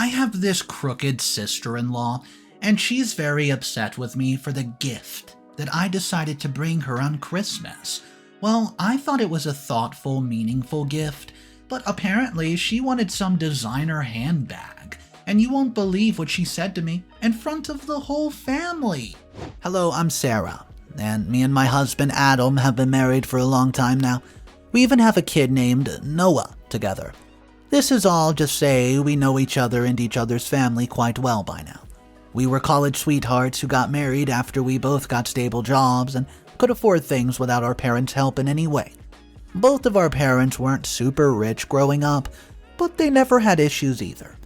I have this crooked sister-in-law, and she's very upset with me for the gift that I decided to bring her on Christmas. Well, I thought it was a thoughtful, meaningful gift, but apparently she wanted some designer handbag, and you won't believe what she said to me in front of the whole family. Hello, I'm Sarah, and me and my husband Adam have been married for a long time now. We even have a kid named Noah together. This is all just say we know each other and each other's family quite well by now. We were college sweethearts who got married after we both got stable jobs and could afford things without our parents' help in any way. Both of our parents weren't super rich growing up, but they never had issues either.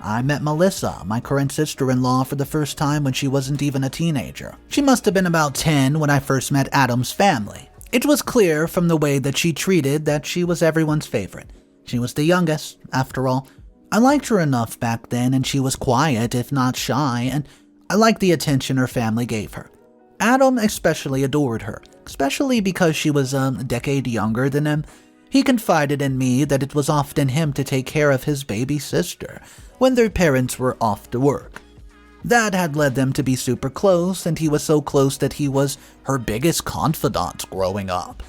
I met Melissa, my current sister-in-law, for the first time when she wasn't even a teenager. She must have been about 10 when I first met Adam's family. It was clear from the way that she treated that she was everyone's favorite. She was the youngest, after all. I liked her enough back then, and she was quiet, if not shy, and I liked the attention her family gave her. Adam especially adored her, especially because she was a decade younger than him. He confided in me that it was often him to take care of his baby sister when their parents were off to work. That had led them to be super close, and he was so close that he was her biggest confidant growing up.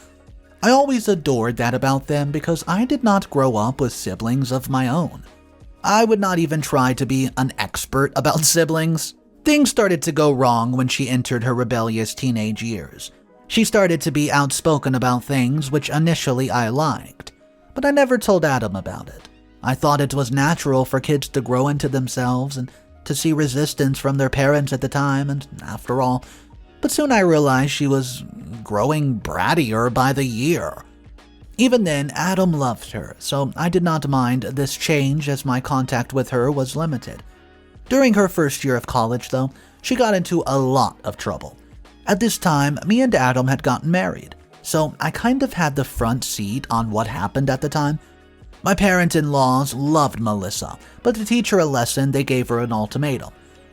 I always adored that about them because I did not grow up with siblings of my own. I would not even try to be an expert about siblings. Things started to go wrong when she entered her rebellious teenage years. She started to be outspoken about things which initially I liked, but I never told Adam about it. I thought it was natural for kids to grow into themselves and to see resistance from their parents at the time, and after all, but soon I realized she was growing brattier by the year. Even then, Adam loved her, so I did not mind this change as my contact with her was limited. During her first year of college, though, she got into a lot of trouble. At this time, me and Adam had gotten married, so I kind of had the front seat on what happened at the time. My parents-in-laws loved Melissa, but to teach her a lesson, they gave her an ultimatum.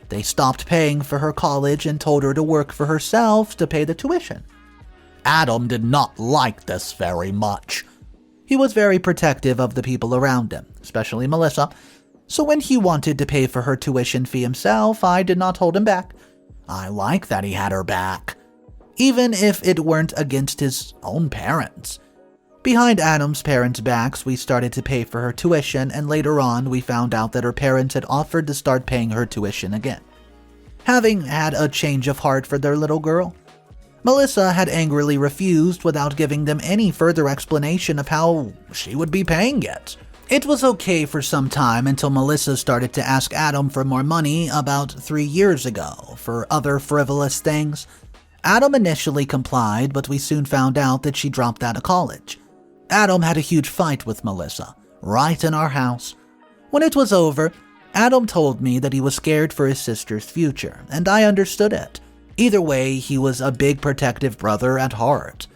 They stopped paying for her college and told her to work for herself to pay the tuition. Adam did not like this very much. He was very protective of the people around him, especially Melissa, so when he wanted to pay for her tuition fee himself, I did not hold him back. I liked that he had her back, even if it weren't against his own parents. Behind Adam's parents' backs, we started to pay for her tuition, and later on we found out that her parents had offered to start paying her tuition again, having had a change of heart for their little girl. Melissa had angrily refused without giving them any further explanation of how she would be paying it. It was okay for some time until Melissa started to ask Adam for more money about 3 years ago for other frivolous things. Adam initially complied, but we soon found out that she dropped out of college. Adam had a huge fight with Melissa, right in our house. When it was over, Adam told me that he was scared for his sister's future, and I understood it. Either way, he was a big protective brother at heart.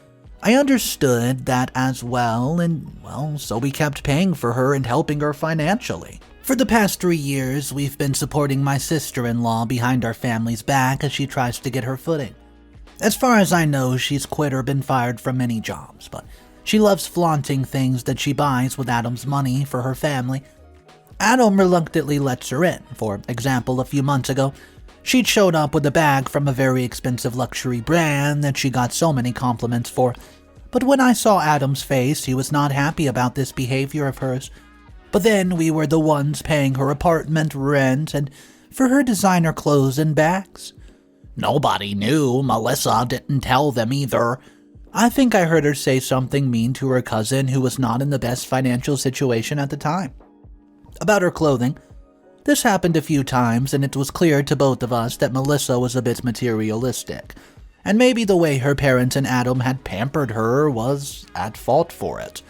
I understood that as well, and so we kept paying for her and helping her financially. For the past 3 years, we've been supporting my sister-in-law behind our family's back as she tries to get her footing. As far as I know, she's quit or been fired from many jobs, but she loves flaunting things that she buys with Adam's money for her family. Adam reluctantly lets her in. For example, a few months ago, she'd showed up with a bag from a very expensive luxury brand that she got so many compliments for. But when I saw Adam's face, he was not happy about this behavior of hers. But then we were the ones paying her apartment rent and for her designer clothes and bags. Nobody knew. Melissa didn't tell them either. I think I heard her say something mean to her cousin who was not in the best financial situation at the time. About her clothing, this happened a few times, and it was clear to both of us that Melissa was a bit materialistic, and maybe the way her parents and Adam had pampered her was at fault for it.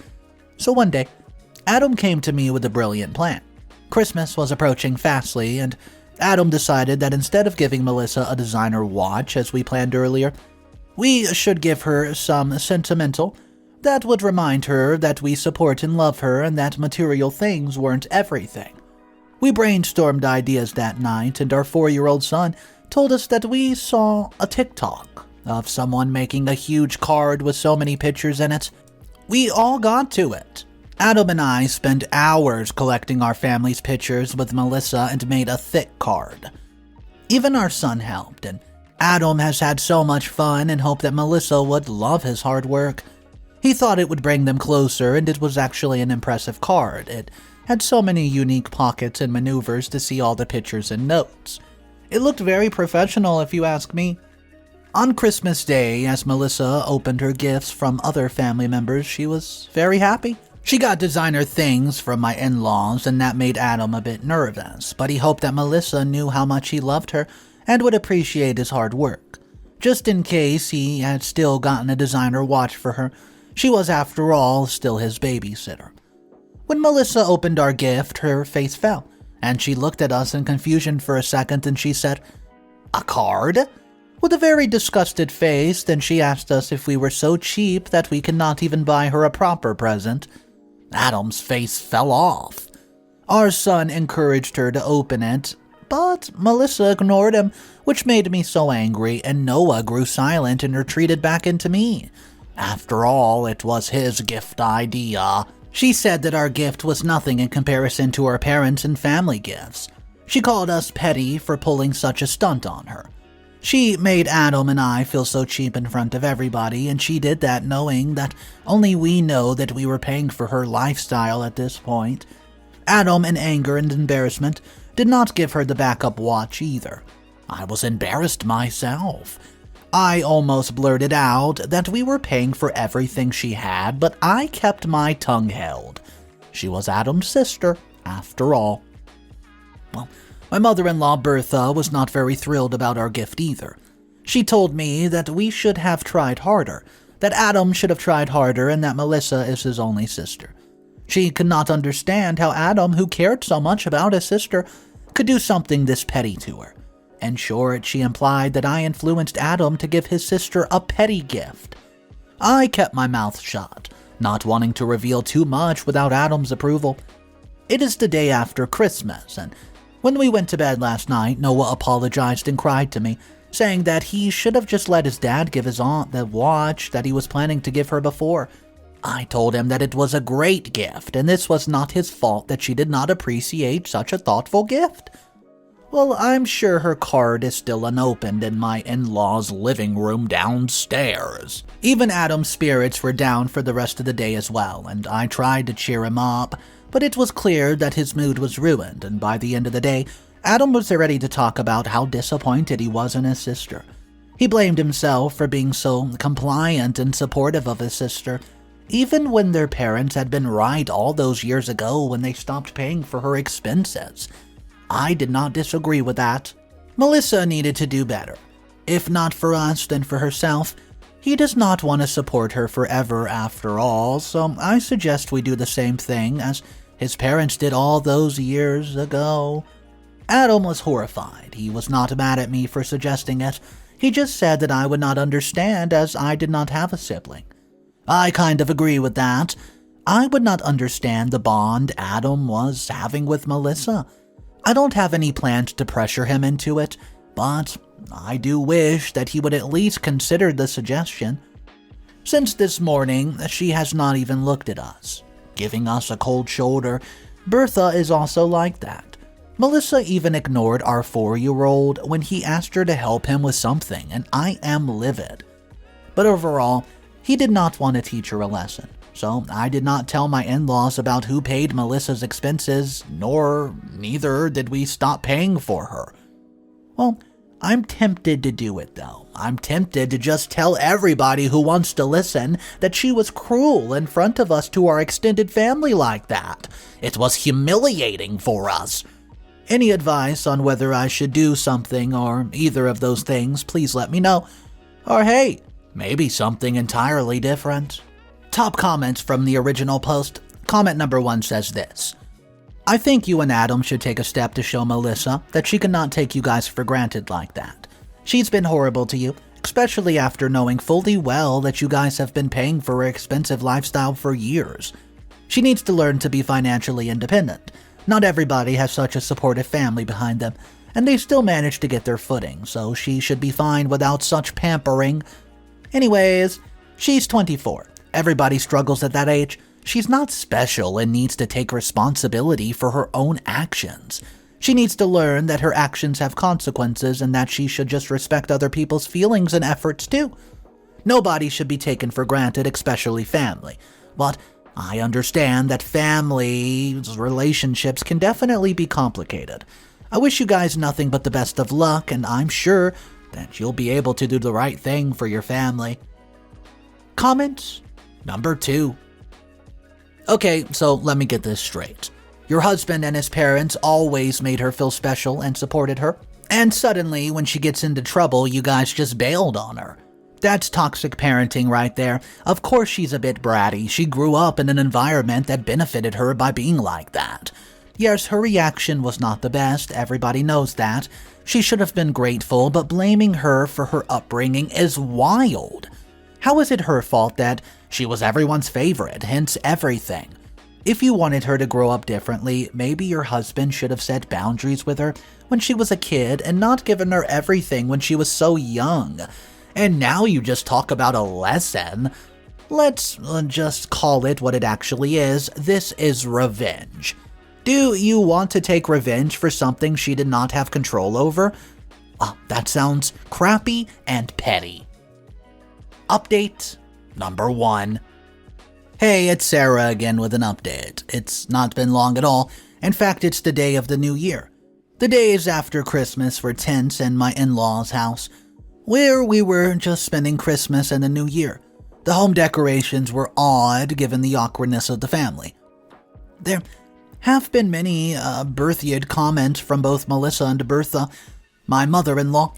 So one day, Adam came to me with a brilliant plan. Christmas was approaching fastly, and Adam decided that instead of giving Melissa a designer watch as we planned earlier, we should give her some sentimental that would remind her that we support and love her and that material things weren't everything. We brainstormed ideas that night, and our 4-year-old son told us that we saw a TikTok of someone making a huge card with so many pictures in it. We all got to it. Adam and I spent hours collecting our family's pictures with Melissa and made a thick card. Even our son helped, and Adam has had so much fun and hoped that Melissa would love his hard work. He thought it would bring them closer, and it was actually an impressive card. It had so many unique pockets and maneuvers to see all the pictures and notes. It looked very professional, if you ask me. On Christmas Day, as Melissa opened her gifts from other family members, she was very happy. She got designer things from my in-laws, and that made Adam a bit nervous, but he hoped that Melissa knew how much he loved her and would appreciate his hard work. Just in case he had still gotten a designer watch for her, she was, after all, still his babysitter. When Melissa opened our gift, her face fell, and she looked at us in confusion for a second, and she said, "A card?" With a very disgusted face, then she asked us if we were so cheap that we could not even buy her a proper present. Adam's face fell off. Our son encouraged her to open it, but Melissa ignored him, which made me so angry, and Noah grew silent and retreated back into me. After all, it was his gift idea. She said that our gift was nothing in comparison to our parents' and family gifts. She called us petty for pulling such a stunt on her. She made Adam and I feel so cheap in front of everybody, and she did that knowing that only we know that we were paying for her lifestyle at this point. Adam, in anger and embarrassment, did not give her the backup watch either. I was embarrassed myself. I almost blurted out that we were paying for everything she had, but I kept my tongue held. She was Adam's sister, after all. Well, my mother-in-law, Bertha, was not very thrilled about our gift either. She told me that we should have tried harder, that Adam should have tried harder, and that Melissa is his only sister. She could not understand how Adam, who cared so much about his sister, could do something this petty to her. In short, she implied that I influenced Adam to give his sister a petty gift. I kept my mouth shut, not wanting to reveal too much without Adam's approval. It is the day after Christmas, and when we went to bed last night, Noah apologized and cried to me, saying that he should have just let his dad give his aunt the watch that he was planning to give her before. I told him that it was a great gift, and this was not his fault that she did not appreciate such a thoughtful gift. Well, I'm sure her card is still unopened in my in-laws' living room downstairs. Even Adam's spirits were down for the rest of the day as well, and I tried to cheer him up, but it was clear that his mood was ruined, and by the end of the day, Adam was ready to talk about how disappointed he was in his sister. He blamed himself for being so compliant and supportive of his sister, even when their parents had been right all those years ago when they stopped paying for her expenses. I did not disagree with that. Melissa needed to do better. If not for us, then for herself. He does not want to support her forever after all, so I suggest we do the same thing as his parents did all those years ago. Adam was horrified. He was not mad at me for suggesting it. He just said that I would not understand as I did not have a sibling. I kind of agree with that. I would not understand the bond Adam was having with Melissa. I don't have any plans to pressure him into it, but I do wish that he would at least consider the suggestion. Since this morning, she has not even looked at us, giving us a cold shoulder. Bertha is also like that. Melissa even ignored our 4-year-old when he asked her to help him with something, and I am livid. But overall, he did not want to teach her a lesson. So I did not tell my in-laws about who paid Melissa's expenses, neither did we stop paying for her. Well, I'm tempted to do it though. I'm tempted to just tell everybody who wants to listen that she was cruel in front of us to our extended family like that. It was humiliating for us. Any advice on whether I should do something or either of those things, please let me know. Or hey, maybe something entirely different. Top comments from the original post. Comment number 1 says this: I think you and Adam should take a step to show Melissa that she cannot take you guys for granted like that. She's been horrible to you, especially after knowing fully well that you guys have been paying for her expensive lifestyle for years. She needs to learn to be financially independent. Not everybody has such a supportive family behind them, and they still manage to get their footing, so she should be fine without such pampering. Anyways, she's 24. Everybody struggles at that age. She's not special and needs to take responsibility for her own actions. She needs to learn that her actions have consequences and that she should just respect other people's feelings and efforts too. Nobody should be taken for granted, especially family. But I understand that family's relationships can definitely be complicated. I wish you guys nothing but the best of luck, and I'm sure that you'll be able to do the right thing for your family. Comment number 2. Okay, so let me get this straight. Your husband and his parents always made her feel special and supported her, and suddenly, when she gets into trouble, you guys just bailed on her. That's toxic parenting right there. Of course she's a bit bratty. She grew up in an environment that benefited her by being like that. Yes, her reaction was not the best, everybody knows that. She should have been grateful, but blaming her for her upbringing is wild. How is it her fault that she was everyone's favorite, hence everything? If you wanted her to grow up differently, maybe your husband should have set boundaries with her when she was a kid and not given her everything when she was so young. And now you just talk about a lesson. Let's just call it what it actually is. This is revenge. Do you want to take revenge for something she did not have control over? That sounds crappy and petty. Update number 1. Hey, it's Sarah again with an update. It's not been long at all. In fact, it's the day of the new year. The days after Christmas were tense in my in-laws' house, where we were just spending Christmas and the new year. The home decorations were odd given the awkwardness of the family. There have been many birthday comments from both Melissa and Bertha, my mother-in-law,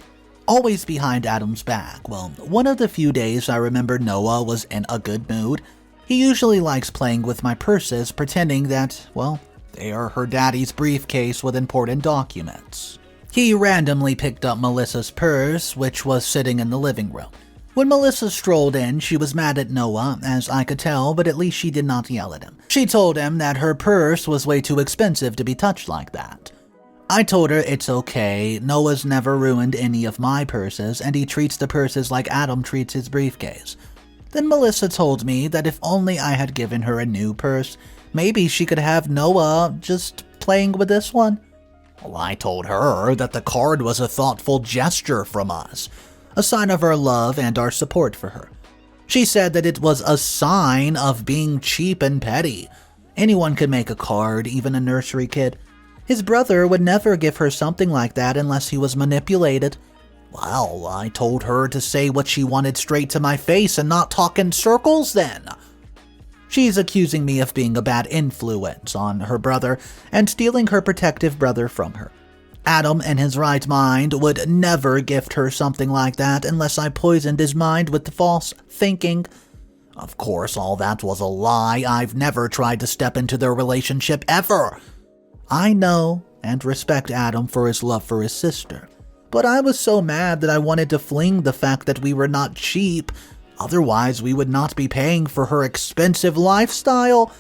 always behind Adam's back. Well, one of the few days I remember Noah was in a good mood. He usually likes playing with my purses, pretending that, well, they are her daddy's briefcase with important documents. He randomly picked up Melissa's purse, which was sitting in the living room. When Melissa strolled in, she was mad at Noah, as I could tell, but at least she did not yell at him. She told him that her purse was way too expensive to be touched like that. I told her it's okay, Noah's never ruined any of my purses, and he treats the purses like Adam treats his briefcase. Then Melissa told me that if only I had given her a new purse, maybe she could have Noah just playing with this one. Well, I told her that the card was a thoughtful gesture from us, a sign of our love and our support for her. She said that it was a sign of being cheap and petty. Anyone could make a card, even a nursery kid. His brother would never give her something like that unless he was manipulated. Well, I told her to say what she wanted straight to my face and not talk in circles then. She's accusing me of being a bad influence on her brother and stealing her protective brother from her. Adam, in his right mind, would never gift her something like that unless I poisoned his mind with the false thinking. Of course, all that was a lie. I've never tried to step into their relationship ever. I know and respect Adam for his love for his sister, but I was so mad that I wanted to fling the fact that we were not cheap. Otherwise, we would not be paying for her expensive lifestyle.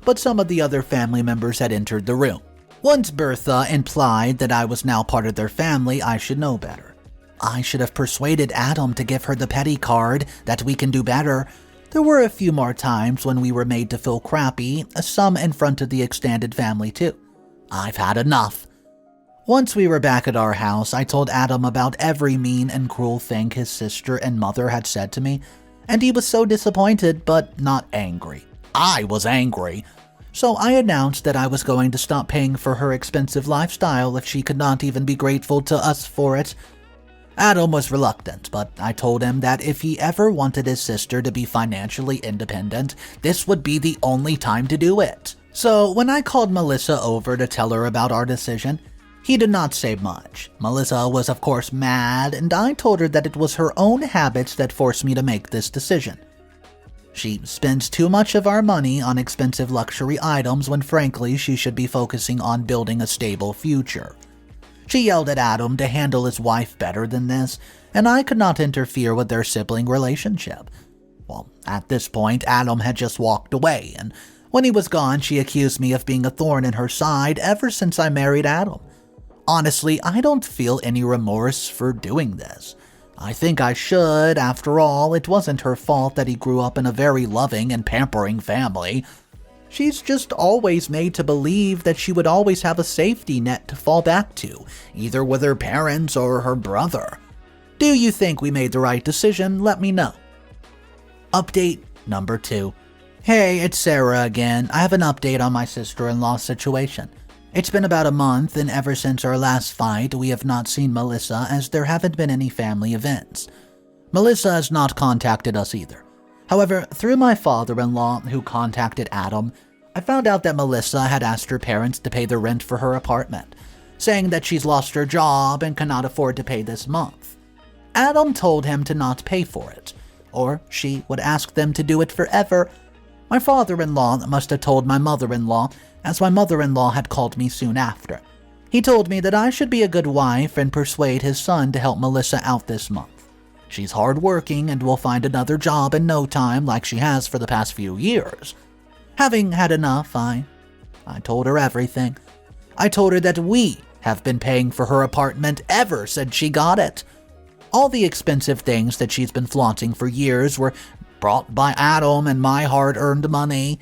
But some of the other family members had entered the room. Once Bertha implied that I was now part of their family, I should know better. I should have persuaded Adam to give her the petty card, that we can do better. There were a few more times when we were made to feel crappy, some in front of the extended family too. I've had enough. Once we were back at our house, I told Adam about every mean and cruel thing his sister and mother had said to me, and he was so disappointed but not angry. I was angry. So I announced that I was going to stop paying for her expensive lifestyle if she could not even be grateful to us for it. Adam was reluctant, but I told him that if he ever wanted his sister to be financially independent, this would be the only time to do it. So when I called Melissa over to tell her about our decision, he did not say much. Melissa was of course mad, and I told her that it was her own habits that forced me to make this decision. She spends too much of our money on expensive luxury items when frankly she should be focusing on building a stable future. She yelled at Adam to handle his wife better than this, and I could not interfere with their sibling relationship. Well, at this point, Adam had just walked away, and when he was gone, she accused me of being a thorn in her side ever since I married Adam. Honestly, I don't feel any remorse for doing this. I think I should. After all, it wasn't her fault that he grew up in a very loving and pampering family. She's just always made to believe that she would always have a safety net to fall back to, either with her parents or her brother. Do you think we made the right decision? Let me know. Update number 2. Hey, it's Sarah again. I have an update on my sister-in-law's situation. It's been about a month, and ever since our last fight, we have not seen Melissa as there haven't been any family events. Melissa has not contacted us either. However, through my father-in-law, who contacted Adam, I found out that Melissa had asked her parents to pay the rent for her apartment, saying that she's lost her job and cannot afford to pay this month. Adam told him to not pay for it, or she would ask them to do it forever. My father-in-law must have told my mother-in-law, as my mother-in-law had called me soon after. He told me that I should be a good wife and persuade his son to help Melissa out this month. She's hardworking and will find another job in no time like she has for the past few years. Having had enough, I told her everything. I told her that we have been paying for her apartment ever since she got it. All the expensive things that she's been flaunting for years were brought by Adam and my hard-earned money.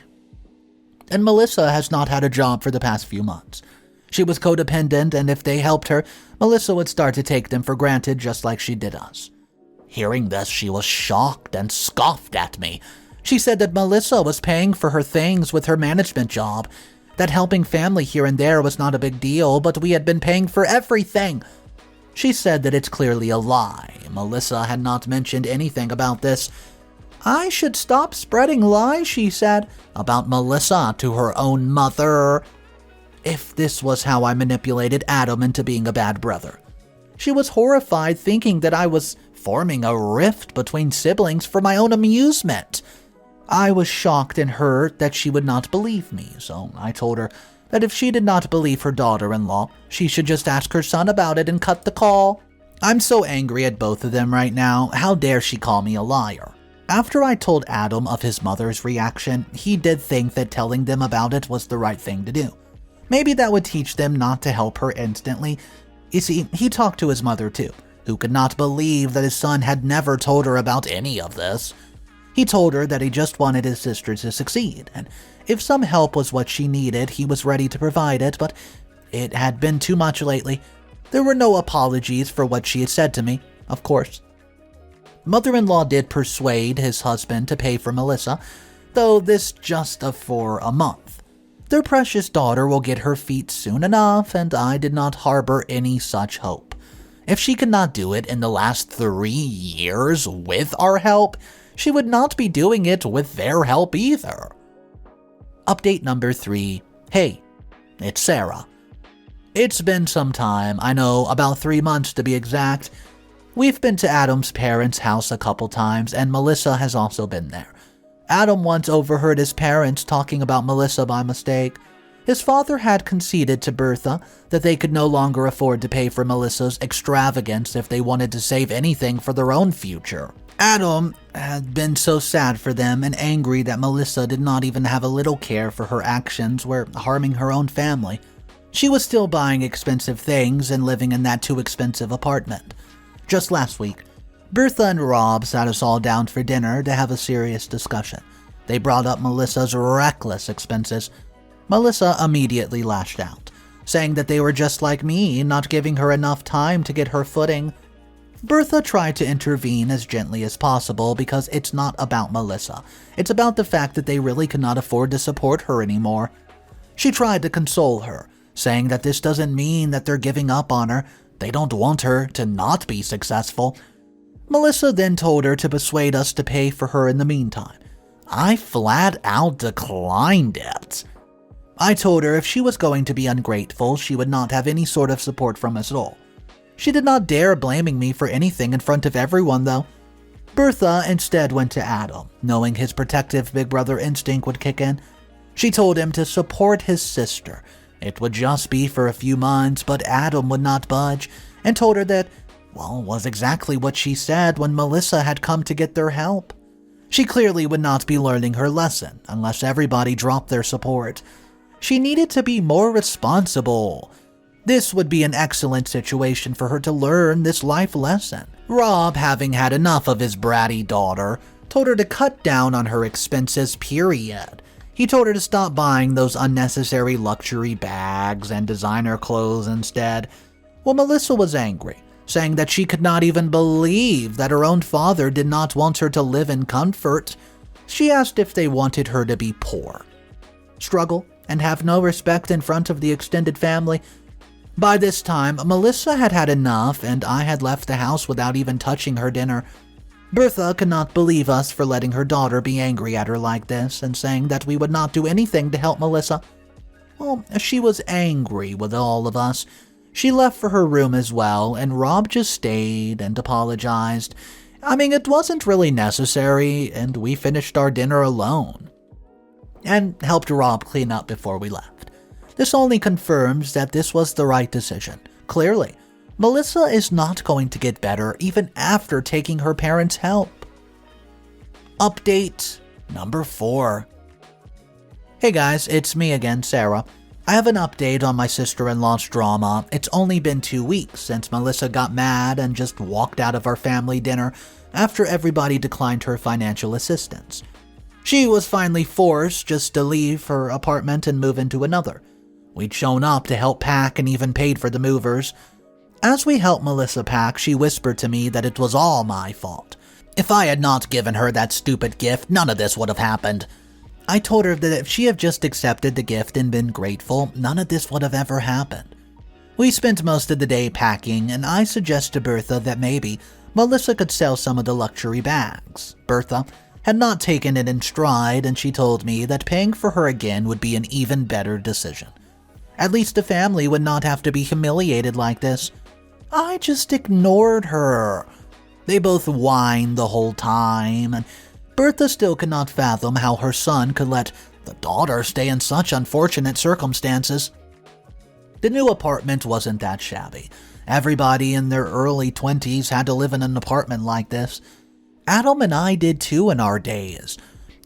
And Melissa has not had a job for the past few months. She was codependent, and if they helped her, Melissa would start to take them for granted just like she did us. Hearing this, she was shocked and scoffed at me. She said that Melissa was paying for her things with her management job, that helping family here and there was not a big deal, but we had been paying for everything. She said that it's clearly a lie. Melissa had not mentioned anything about this. I should stop spreading lies, she said, about Melissa to her own mother. If this was how I manipulated Adam into being a bad brother. She was horrified, thinking that I was forming a rift between siblings for my own amusement. I was shocked and hurt that she would not believe me, so I told her that if she did not believe her daughter-in-law, she should just ask her son about it and cut the call. I'm so angry at both of them right now. How dare she call me a liar? After I told Adam of his mother's reaction, he did think that telling them about it was the right thing to do. Maybe that would teach them not to help her instantly. You see, he talked to his mother too, who could not believe that his son had never told her about any of this. He told her that he just wanted his sister to succeed, and if some help was what she needed, he was ready to provide it, but it had been too much lately. There were no apologies for what she had said to me, of course. Mother-in-law did persuade his husband to pay for Melissa, though this just for a month. Their precious daughter will get her feet soon enough, and I did not harbor any such hope. If she could not do it in the last 3 years with our help, she would not be doing it with their help either. Update number 3. Hey, it's Sarah. It's been some time, I know, about 3 months to be exact. We've been to Adam's parents' house a couple times, and Melissa has also been there. Adam once overheard his parents talking about Melissa by mistake. His father had conceded to Bertha that they could no longer afford to pay for Melissa's extravagance if they wanted to save anything for their own future. Adam had been so sad for them and angry that Melissa did not even have a little care for her actions were harming her own family. She was still buying expensive things and living in that too expensive apartment. Just last week, Bertha and Rob sat us all down for dinner to have a serious discussion. They brought up Melissa's reckless expenses. Melissa immediately lashed out, saying that they were just like me, not giving her enough time to get her footing. Bertha tried to intervene as gently as possible because it's not about Melissa. It's about the fact that they really cannot afford to support her anymore. She tried to console her, saying that this doesn't mean that they're giving up on her. They don't want her to not be successful. Melissa then told her to persuade us to pay for her in the meantime. I flat out declined it. I told her if she was going to be ungrateful, she would not have any sort of support from us at all. She did not dare blaming me for anything in front of everyone, though. Bertha instead went to Adam, knowing his protective big brother instinct would kick in. She told him to support his sister. It would just be for a few months, but Adam would not budge, and told her that, was exactly what she said when Melissa had come to get their help. She clearly would not be learning her lesson unless everybody dropped their support. She needed to be more responsible. This would be an excellent situation for her to learn this life lesson. Rob, having had enough of his bratty daughter, told her to cut down on her expenses, period. He told her to stop buying those unnecessary luxury bags and designer clothes instead. Well, Melissa was angry, saying that she could not even believe that her own father did not want her to live in comfort. She asked if they wanted her to be poor, struggle, and have no respect in front of the extended family. By this time, Melissa had had enough, and I had left the house without even touching her dinner. Bertha could not believe us for letting her daughter be angry at her like this and saying that we would not do anything to help Melissa. Well, she was angry with all of us. She left for her room as well, and Rob just stayed and apologized. I mean, it wasn't really necessary, and we finished our dinner alone and helped Rob clean up before we left. This only confirms that this was the right decision. Clearly, Melissa is not going to get better even after taking her parents' help. Update number 4. Hey guys, it's me again, Sarah. I have an update on my sister-in-law's drama. It's only been 2 weeks since Melissa got mad and just walked out of our family dinner after everybody declined her financial assistance. She was finally forced just to leave her apartment and move into another. We'd shown up to help pack and even paid for the movers. As we helped Melissa pack, she whispered to me that it was all my fault. If I had not given her that stupid gift, none of this would have happened. I told her that if she had just accepted the gift and been grateful, none of this would have ever happened. We spent most of the day packing, and I suggested to Bertha that maybe Melissa could sell some of the luxury bags. Bertha had not taken it in stride, and she told me that paying for her again would be an even better decision. At least the family would not have to be humiliated like this. I just ignored her. They both whined the whole time, and Bertha still could not fathom how her son could let the daughter stay in such unfortunate circumstances. The new apartment wasn't that shabby. Everybody in their early 20s had to live in an apartment like this. Adam and I did too in our days.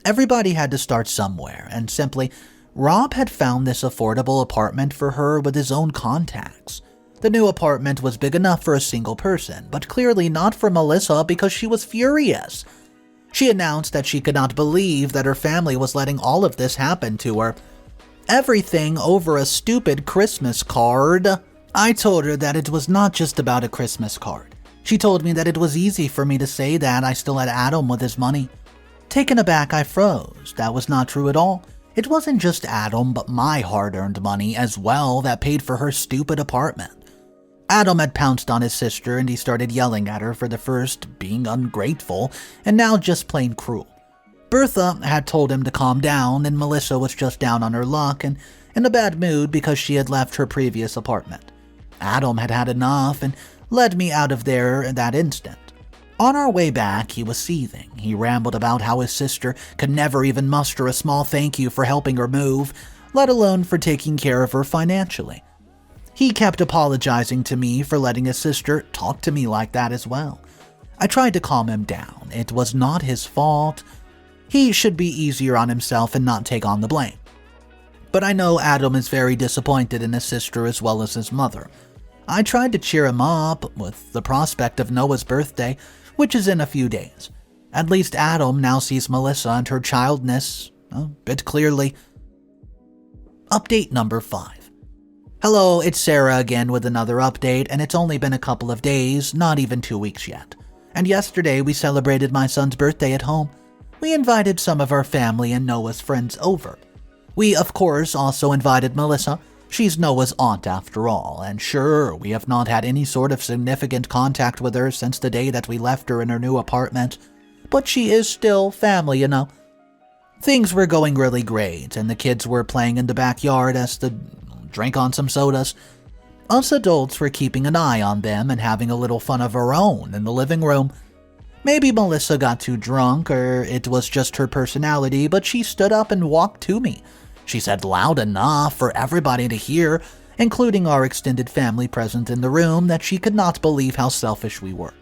Everybody had to start somewhere, and simply, Rob had found this affordable apartment for her with his own contacts. The new apartment was big enough for a single person, but clearly not for Melissa because she was furious. She announced that she could not believe that her family was letting all of this happen to her. Everything over a stupid Christmas card. I told her that it was not just about a Christmas card. She told me that it was easy for me to say that I still had Adam with his money. Taken aback, I froze. That was not true at all. It wasn't just Adam, but my hard-earned money as well that paid for her stupid apartment. Adam had pounced on his sister and he started yelling at her for the first being ungrateful and now just plain cruel. Bertha had told him to calm down, and Melissa was just down on her luck and in a bad mood because she had left her previous apartment. Adam had had enough and led me out of there in that instant. On our way back, he was seething. He rambled about how his sister could never even muster a small thank you for helping her move, let alone for taking care of her financially. He kept apologizing to me for letting his sister talk to me like that as well. I tried to calm him down. It was not his fault. He should be easier on himself and not take on the blame. But I know Adam is very disappointed in his sister as well as his mother. I tried to cheer him up with the prospect of Noah's birthday, which is in a few days. At least Adam now sees Melissa and her childness a bit clearly. Update number 5. Hello, it's Sarah again with another update, and it's only been a couple of days, not even 2 weeks yet. And yesterday we celebrated my son's birthday at home. We invited some of our family and Noah's friends over. We, of course, also invited Melissa. She's Noah's aunt after all, and sure, we have not had any sort of significant contact with her since the day that we left her in her new apartment, but she is still family, you know. Things were going really great, and the kids were playing in the backyard as they drank on some sodas. Us adults were keeping an eye on them and having a little fun of our own in the living room. Maybe Melissa got too drunk, or it was just her personality, but she stood up and walked to me. She said loud enough for everybody to hear, including our extended family present in the room, that she could not believe how selfish we were.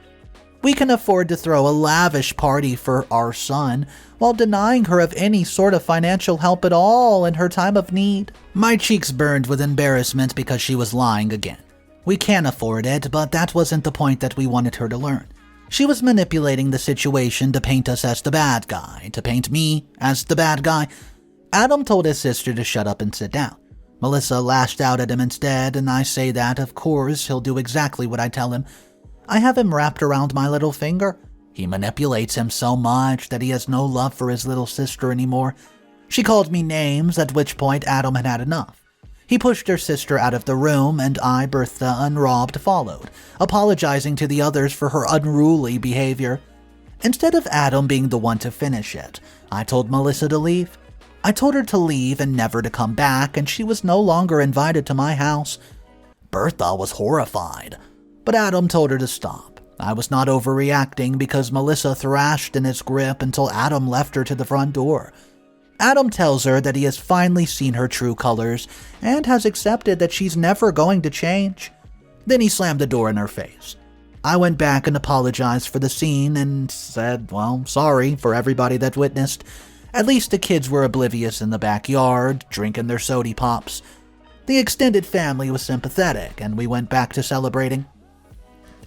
We can afford to throw a lavish party for our son while denying her of any sort of financial help at all in her time of need. My cheeks burned with embarrassment because she was lying again. We can afford it, but that wasn't the point that we wanted her to learn. She was manipulating the situation to paint us as the bad guy, to paint me as the bad guy. Adam told his sister to shut up and sit down. Melissa lashed out at him instead, and I say that, of course, he'll do exactly what I tell him. I have him wrapped around my little finger. He manipulates him so much that he has no love for his little sister anymore. She called me names, at which point Adam had enough. He pushed her sister out of the room, and I, Bertha, and Rob followed, apologizing to the others for her unruly behavior. Instead of Adam being the one to finish it, I told Melissa to leave. I told her to leave and never to come back, and she was no longer invited to my house. Bertha was horrified, but Adam told her to stop. I was not overreacting because Melissa thrashed in his grip until Adam left her to the front door. Adam tells her that he has finally seen her true colors and has accepted that she's never going to change. Then he slammed the door in her face. I went back and apologized for the scene and said, well, sorry for everybody that witnessed. At least the kids were oblivious in the backyard, drinking their sody pops. The extended family was sympathetic, and we went back to celebrating.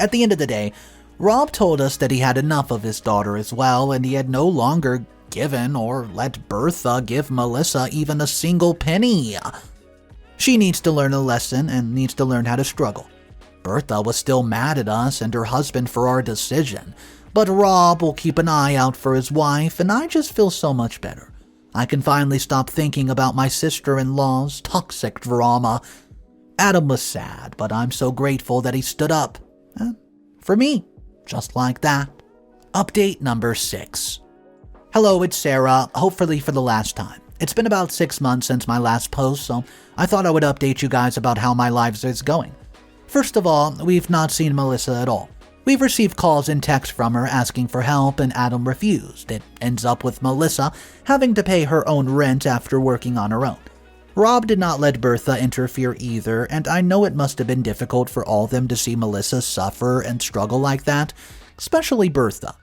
At the end of the day, Rob told us that he had enough of his daughter as well, and he had no longer given or let Bertha give Melissa even a single penny. She needs to learn a lesson and needs to learn how to struggle. Bertha was still mad at us and her husband for our decision, but Rob will keep an eye out for his wife, and I just feel so much better. I can finally stop thinking about my sister-in-law's toxic drama. Adam was sad, but I'm so grateful that he stood up. For me, just like that. Update number 6. Hello, it's Sarah, hopefully for the last time. It's been about 6 months since my last post, so I thought I would update you guys about how my life is going. First of all, we've not seen Melissa at all. We've received calls and texts from her asking for help, and Adam refused. It ends up with Melissa having to pay her own rent after working on her own. Rob did not let Bertha interfere either, and I know it must have been difficult for all of them to see Melissa suffer and struggle like that, especially Bertha.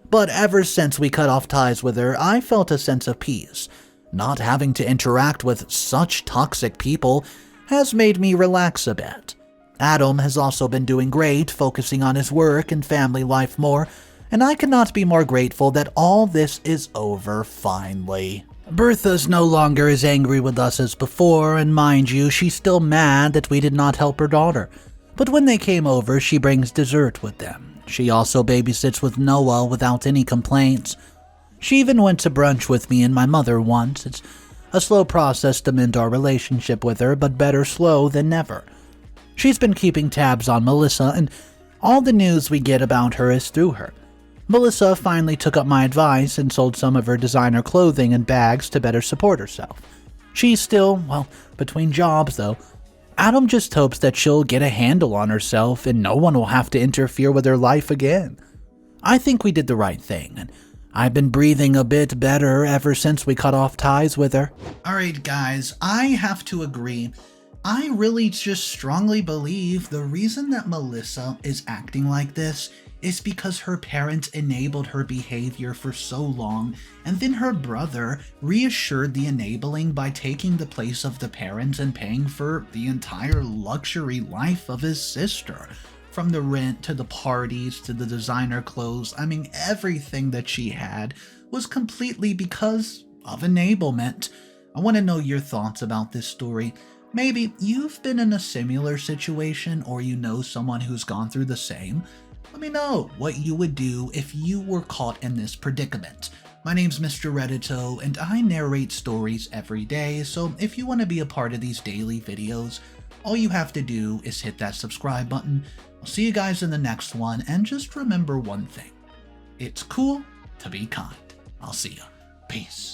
But ever since we cut off ties with her, I felt a sense of peace. Not having to interact with such toxic people has made me relax a bit. Adam has also been doing great, focusing on his work and family life more, and I cannot be more grateful that all this is over finally. Bertha's no longer as angry with us as before, and mind you, she's still mad that we did not help her daughter. But when they came over, she brings dessert with them. She also babysits with Noah without any complaints. She even went to brunch with me and my mother once. It's a slow process to mend our relationship with her, but better slow than never. She's been keeping tabs on Melissa, and all the news we get about her is through her. Melissa finally took up my advice and sold some of her designer clothing and bags to better support herself. She's still, between jobs though. Adam just hopes that she'll get a handle on herself and no one will have to interfere with her life again. I think we did the right thing, and I've been breathing a bit better ever since we cut off ties with her. Alright guys, I have to agree. I really just strongly believe the reason that Melissa is acting like this is because her parents enabled her behavior for so long, and then her brother reassured the enabling by taking the place of the parents and paying for the entire luxury life of his sister. From the rent to the parties to the designer clothes, everything that she had was completely because of enablement. I want to know your thoughts about this story. Maybe you've been in a similar situation or you know someone who's gone through the same. Let me know what you would do if you were caught in this predicament. My name's Mr. Reddito, and I narrate stories every day, so if you want to be a part of these daily videos, all you have to do is hit that subscribe button. I'll see you guys in the next one, and just remember one thing. It's cool to be kind. I'll see ya. Peace.